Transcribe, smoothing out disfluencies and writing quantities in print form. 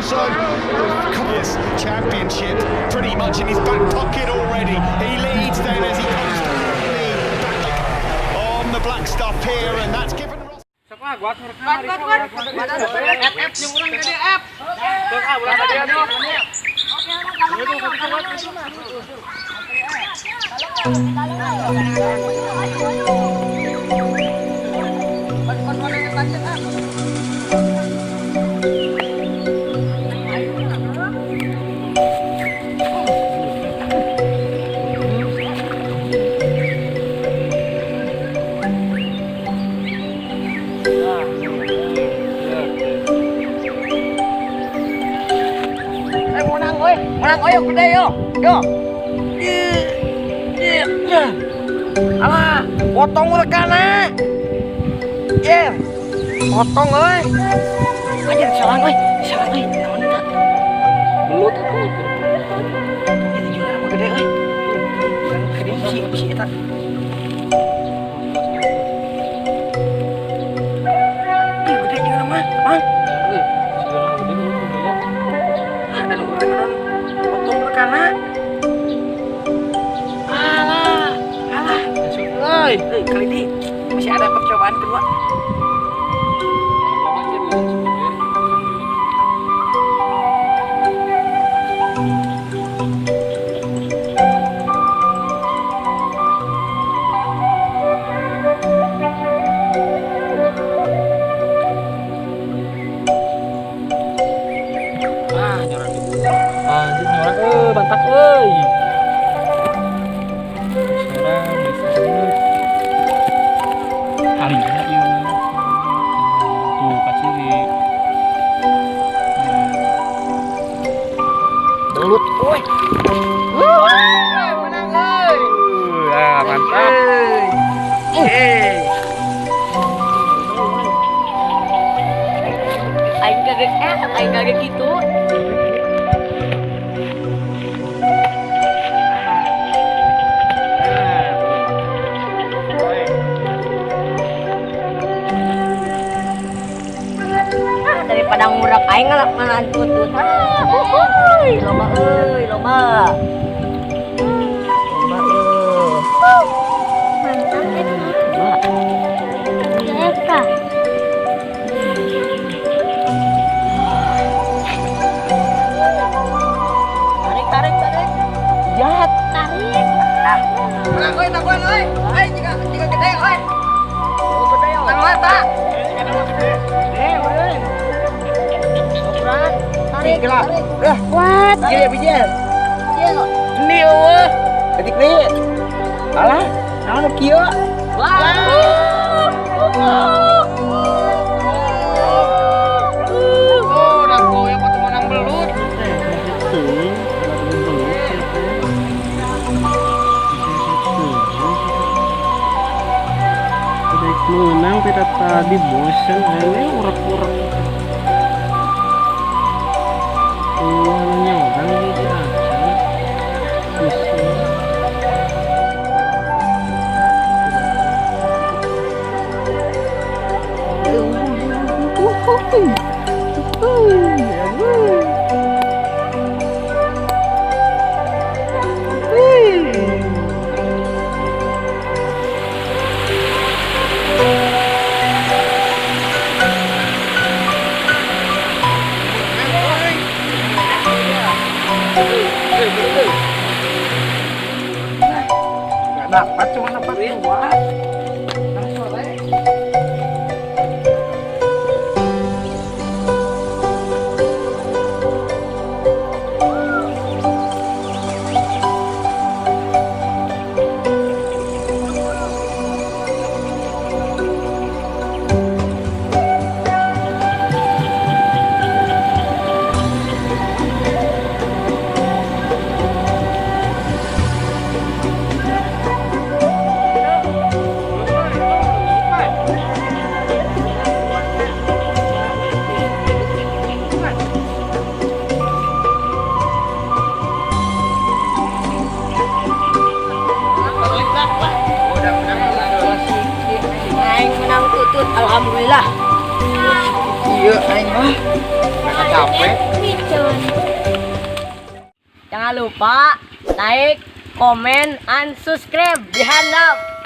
also the championship pretty much in his back pocket already. He leads then as he comes back on the black stuff here, and that's given Ross. Menang, ayo gede yo. Alah, potong rekana. Potong euy. Aja salah euy. Belut aku. Ini juga mah gede euy. Gede si eta. Gede juga mah, Bang. Karena kali ini masih ada percobaan kedua. Bantak euy. Sekarang harinya ieu. Tuh kaciri. Belut euy. Menang euy. Mantap. Aing kaget gitu. Daripada ngurak aing ngalahan tutut. Lomba euy, lomba. Mantap eta. Tarik. Jahat. Tarik. Menang euy, nakuan euy. Aing jika gede euy. Gede euy. Nang mata. Gede euy. Tarik. Kuat. Iya, bijil. Ini eueuh. Detik deui. Alah, naon kieu? Udah goyang potong menang belut. Menang tidak tadi bosan ini urak-urak. Orang gitu aja. Dapat cuma dapat dua. Mereka capek. Jangan lupa like, comment, and subscribe di handap.